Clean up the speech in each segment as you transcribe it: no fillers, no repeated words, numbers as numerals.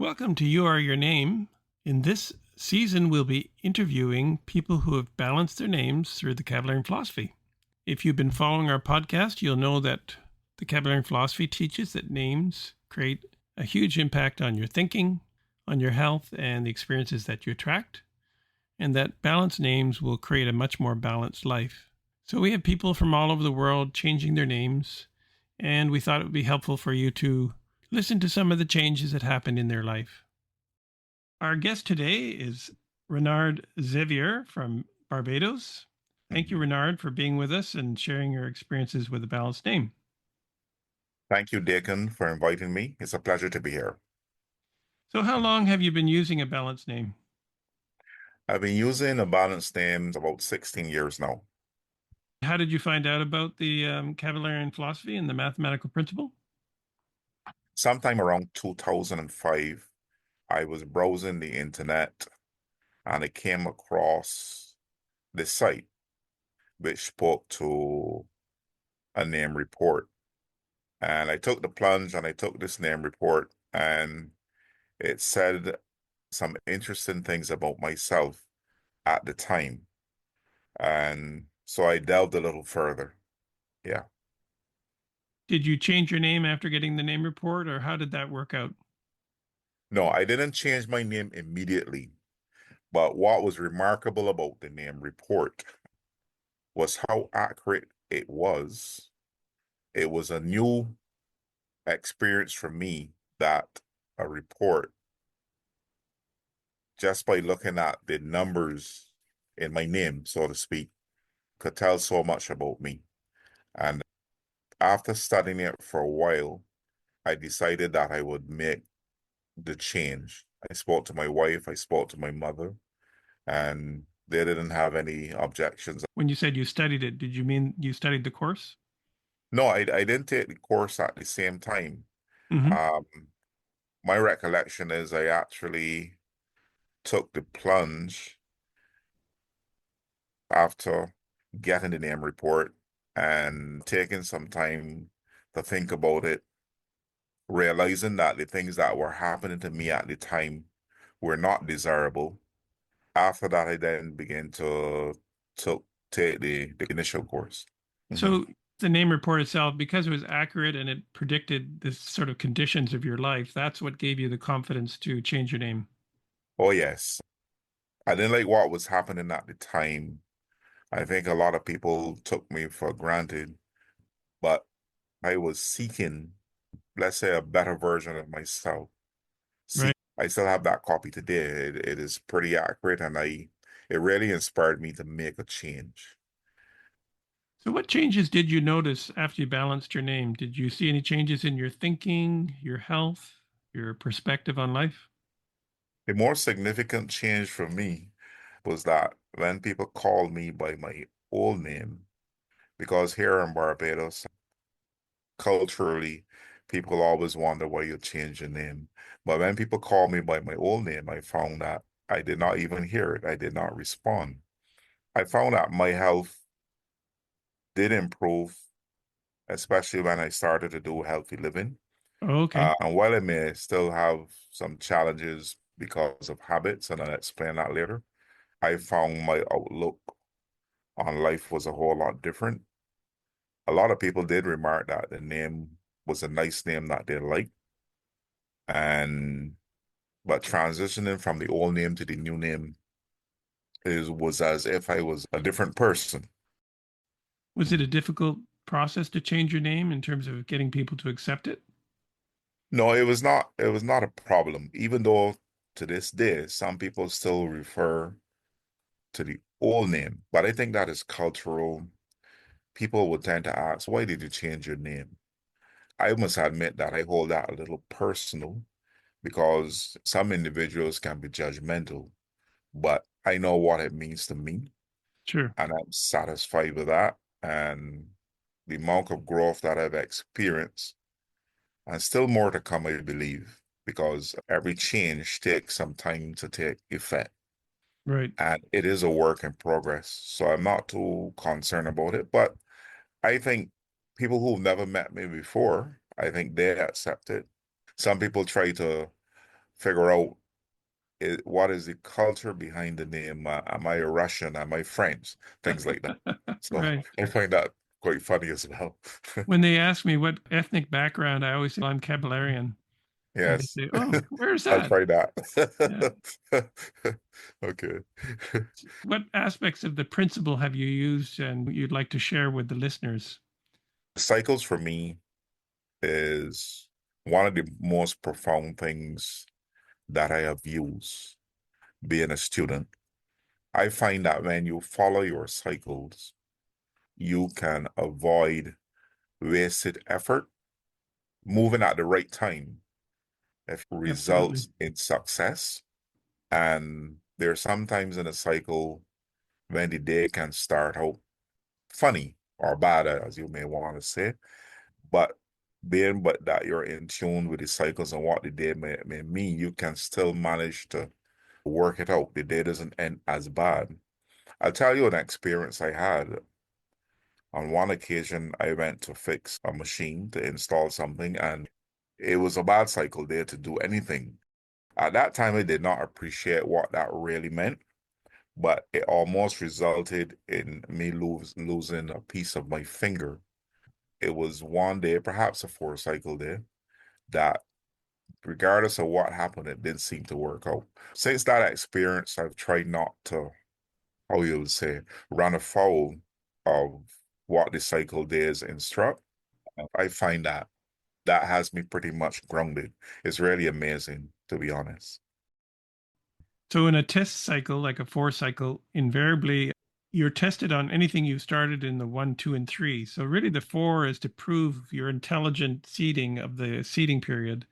Welcome to You Are Your Name. In this season, we'll be interviewing people who have balanced their names through the Kabbalion philosophy. If you've been following our podcast, you'll know that the Kabbalion philosophy teaches that names create a huge impact on your thinking, on your health, and the experiences that you attract, and that balanced names will create a much more balanced life. So we have people from all over the world changing their names, and we thought it would be helpful for you to listen to some of the changes that happened in their life. Our guest today is Renard Zeviar from Barbados. Thank you, Renard, for being with us and sharing your experiences with a balanced name. Thank you, Deacon, for inviting me. It's a pleasure to be here. So, how long have you been using a balanced name? I've been using a balanced name about 16 years now. How did you find out about the Cavalierian philosophy and the mathematical principle? Sometime around 2005, I was browsing the internet and I came across this site which spoke to a name report. And I took the plunge and I took this name report, and it said some interesting things about myself at the time. And so I delved a little further. Yeah. Did you change your name after getting the name report, or how did that work out? No, I didn't change my name immediately, but what was remarkable about the name report was how accurate it was. It was a new experience for me that a report, just by looking at the numbers in my name, so to speak, could tell so much about me. And after studying it for a while, I decided that I would make the change. I spoke to my wife, I spoke to my mother, and they didn't have any objections. When you said you studied it, did you mean you studied the course? No, I didn't take the course at the same time. Mm-hmm. Um, my recollection is I actually took the plunge after getting the name report and taking some time to think about it, realizing that the things that were happening to me at the time were not desirable. After that, I then began to take the initial course. So the name report itself, because it was accurate and it predicted the sort of conditions of your life, that's what gave you the confidence to change your name. Oh, yes. I didn't like what was happening at the time. I think a lot of people took me for granted, but I was seeking, let's say, a better version of myself. Right. I still have that copy today. It is pretty accurate, and it really inspired me to make a change. So what changes did you notice after you balanced your name? Did you see any changes in your thinking, your health, your perspective on life? The more significant change for me was that when people called me by my old name, because here in Barbados, culturally, people always wonder why you change your name. But when people call me by my old name, I found that I did not even hear it. I did not respond. I found that my health did improve, especially when I started to do healthy living. Oh, okay. And while I may still have some challenges because of habits, and I'll explain that later, I found my outlook on life was a whole lot different. A lot of people did remark that the name was a nice name that they liked. And but transitioning from the old name to the new name was as if I was a different person. Was it a difficult process to change your name in terms of getting people to accept it? No, it was not a problem, even though to this day some people still refer to the old name. But I think that is cultural. People would tend to ask, why did you change your name? I must admit that I hold that a little personal because some individuals can be judgmental, but I know what it means to me, Sure. and I'm satisfied with that. And the amount of growth that I've experienced, and still more to come, I believe, because every change takes some time to take effect. Right. And it is a work in progress. So I'm not too concerned about it. But I think people who've never met me before, I think they accept it. Some people try to figure out what is the culture behind the name. Am I Russian? Am I French? Things like that. So Right. I find that quite funny as well. When they ask me what ethnic background, I always say I'm Caballerian. And they Yes, say, "Oh, where's I'll that?" try that. Yeah. Okay. What aspects of the principle have you used and you'd like to share with the listeners? Cycles for me is one of the most profound things that I have used being a student. I find that when you follow your cycles, you can avoid wasted effort moving at the right time if Absolutely. results in success. And there are sometimes in a cycle when the day can start out funny or bad, as you may want to say, but being but that you're in tune with the cycles and what the day may mean, you can still manage to work it out. The day doesn't end as bad. I'll tell you an experience I had. On one occasion, I went to fix a machine to install something, and it was a bad cycle day to do anything. At that time, I did not appreciate what that really meant, but it almost resulted in me losing a piece of my finger. It was one day, perhaps a 4 cycle day, that regardless of what happened, it didn't seem to work out. Since that experience, I've tried not to, how you would say, run afoul of what the cycle days instruct. I find that that has me pretty much grounded. It's really amazing, to be honest. So in a test cycle, like a 4 cycle, invariably you're tested on anything you started in the 1, 2, and 3. So really the 4 is to prove your intelligent seeding of the seeding period.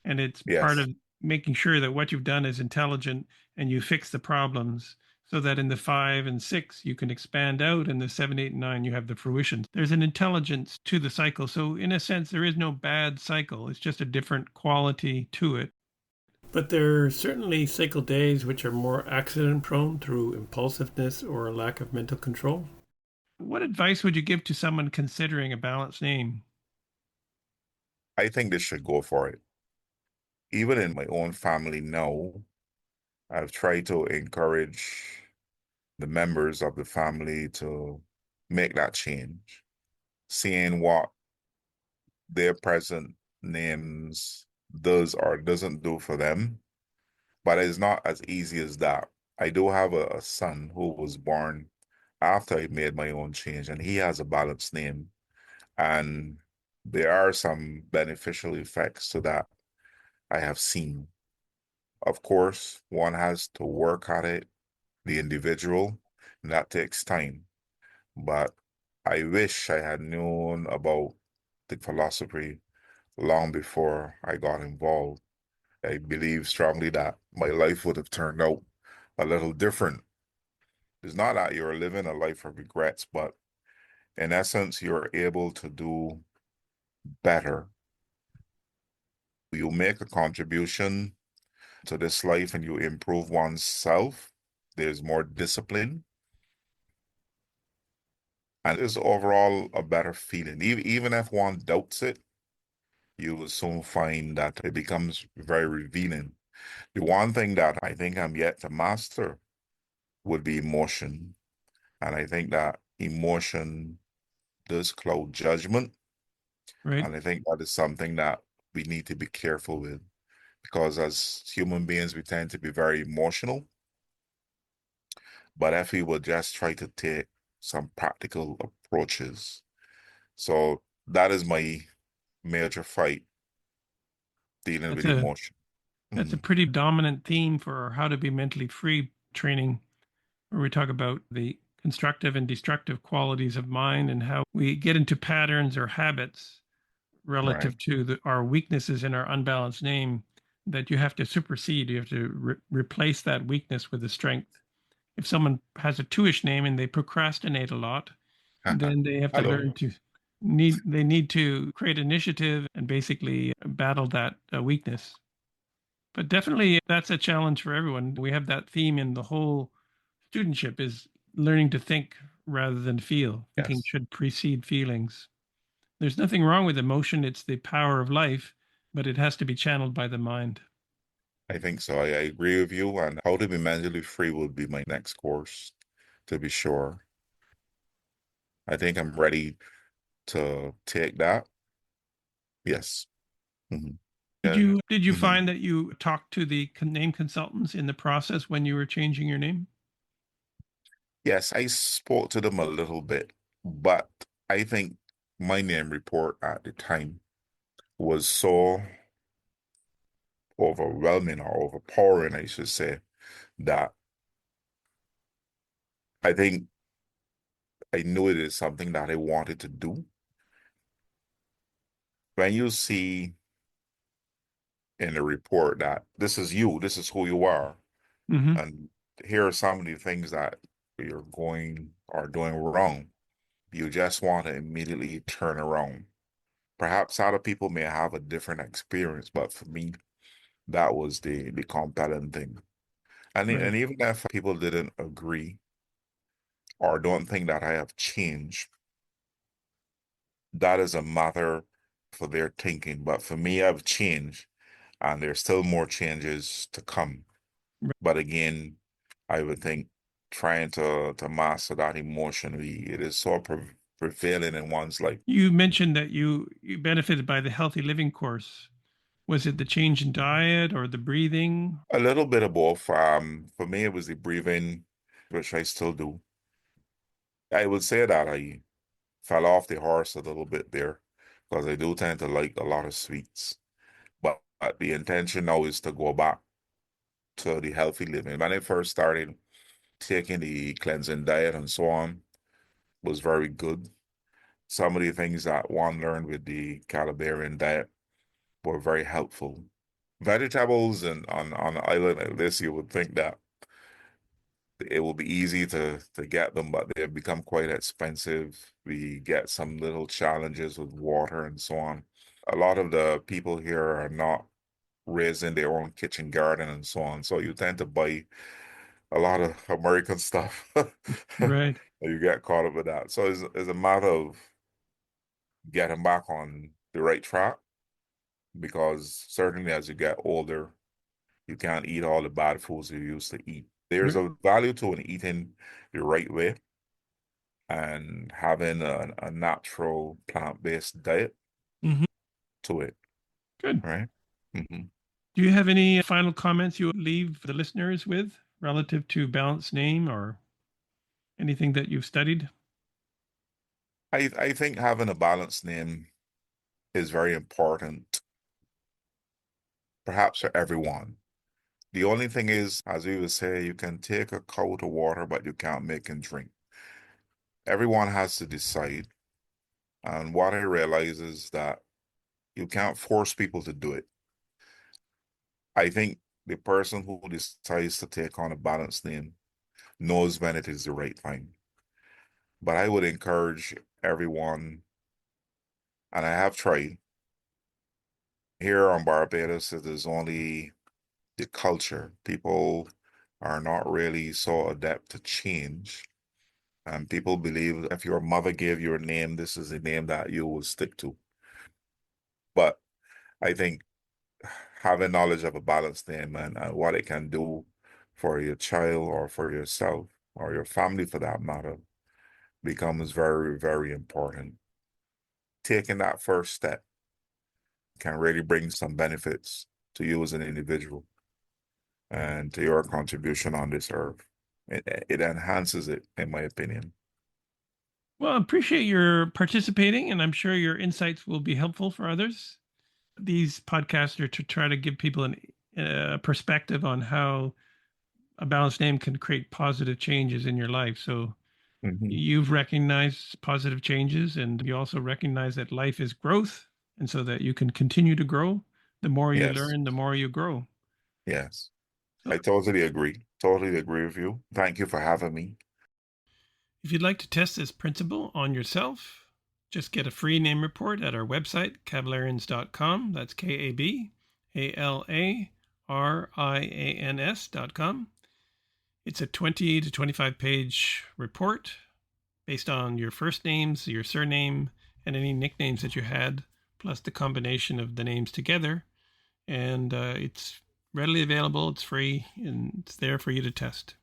And it's part Yes. of making sure that what you've done is intelligent and you fix the problems so that in the 5 and 6 you can expand out, and the 7, 8, and 9 you have the fruition. There's an intelligence to the cycle. So in a sense, there is no bad cycle. It's just a different quality to it. But there are certainly cycle days which are more accident prone through impulsiveness or a lack of mental control. What advice would you give to someone considering a balanced name? I think they should go for it. Even in my own family now, I've tried to encourage the members of the family to make that change, seeing what their present names does or doesn't do for them. But it's not as easy as that. I do have a son who was born after I made my own change, and he has a balanced name. And there are some beneficial effects to that I have seen. Of course, one has to work at it, the individual, and that takes time. But I wish I had known about the philosophy long before I got involved. I believe strongly that my life would have turned out a little different. It's not that you're living a life of regrets, but in essence, you're able to do better. You make a contribution to this life and you improve oneself. There's more discipline, and it's overall a better feeling. Even if one doubts it, you will soon find that it becomes very revealing. The one thing that I think I'm yet to master would be emotion. And I think that emotion does cloud judgment. Right? And I think that is something that we need to be careful with because as human beings, we tend to be very emotional. But if we would just try to take some practical approaches. So that is my major fight dealing That's with a emotion. that's a Mhm. pretty dominant theme for how to be mentally free training, where we talk about the constructive and destructive qualities of mind and how we get into patterns or habits Right. relative to our weaknesses in our unbalanced name that you have to supersede. You have to replace that weakness with a strength. If someone has a 2ish name and they procrastinate a lot, then they have to Hello. learn to need to create initiative and basically battle that weakness. But definitely that's a challenge for everyone. We have that theme in the whole studentship is learning to think rather than feel. Thinking Yes. should precede feelings. There's nothing wrong with emotion, it's the power of life, but it has to be channeled by the mind. I think so. I agree with you. And how to be mentally free would be my next course, to be sure. I think I'm ready to take that. Yes. Hmm. Did Yeah. you Hmm. find that you talked to the name consultants in the process when you were changing your name? Yes, I spoke to them a little bit, but I think my name report at the time was so overwhelming or overpowering, I should say, that I think I knew it is something that I wanted to do. When you see in the report that this is you, this is who you are, Mm-hmm. and here are some of the things that you're going or doing wrong, you just want to immediately turn around. Perhaps other people may have a different experience, but for me, that was the compelling thing. Right. And even if people didn't agree or don't think that I have changed, that is a matter for their thinking. But for me, I've changed, and there's still more changes to come. Right. But again, I would think trying to master that emotionally, it is so prevailing in one's life. You mentioned that you benefited by the healthy living course. Was it the change in diet or the breathing? A little bit of both. For me, it was the breathing, which I still do. I would say that I fell off the horse a little bit there because I do tend to like a lot of sweets. But the intention now is to go back to the healthy living. When I first started taking the cleansing diet and so on, was very good. Some of the things that one learned with the Caliberian diet were very helpful. Vegetables and on an island like this, you would think that it will be easy to get them, but they've become quite expensive. We get some little challenges with water and so on. A lot of the people here are not raising their own kitchen garden and so on, so you tend to buy a lot of American stuff. Right. You get caught up with that. So it's a matter of getting back on the right track because certainly as you get older, you can't eat all the bad foods you used to eat. There's Right. a value to in eating the right way and having a natural plant-based diet Mm-hmm. to it, Good. right? Hmm. Do you have any final comments you would leave the listeners with relative to balanced name or anything that you've studied? I think having a balanced name is very important, perhaps for everyone. The only thing is, as we would say, you can take a cow to water, but you can't make him drink. Everyone has to decide. And what I realize is that you can't force people to do it. I think the person who decides to take on a balanced name knows when it is the right time. But I would encourage everyone, and I have tried, here on Barbados, it is only the culture. People are not really so adept to change. And people believe if your mother gave you a name, this is the name that you will stick to. But I think having knowledge of a balanced name and what it can do for your child or for yourself or your family for that matter becomes very, very important. Taking that first step can really bring some benefits to you as an individual and to your contribution on this earth. It enhances it, in my opinion. Well, I appreciate your participating, and I'm sure your insights will be helpful for others. These podcasts are to try to give people a perspective on how a balanced name can create positive changes in your life. So Hmm. you've recognized positive changes, and you also recognize that life is growth, and so that you can continue to grow. The more you Yes, learn, the more you grow. yes. So I totally agree. Totally agree with you. Thank you for having me. if you'd like to test this principle on yourself, just get a free name report at our website, kablarians.com. That's KABALARIANS.com. It's a 20 to 25 page report based on your first names, your surname, and any nicknames that you had, plus the combination of the names together. And it's readily available, it's free, and it's there for you to test.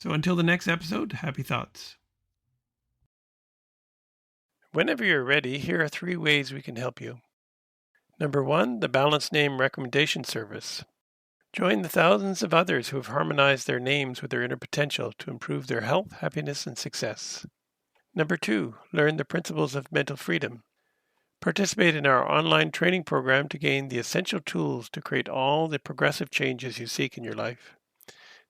So until the next episode, happy thoughts. Whenever you're ready, here are 3 ways we can help you. Number 1, the Balanced Name Recommendation Service. Join the thousands of others who have harmonized their names with their inner potential to improve their health, happiness, and success. Number 2, learn the principles of mental freedom. Participate in our online training program to gain the essential tools to create all the progressive changes you seek in your life.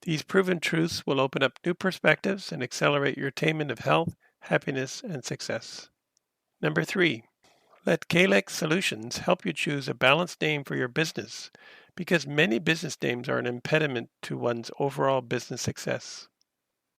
These proven truths will open up new perspectives and accelerate your attainment of health, happiness, and success. Number 3, let Kalex Solutions help you choose a balanced name for your business, because many business names are an impediment to one's overall business success.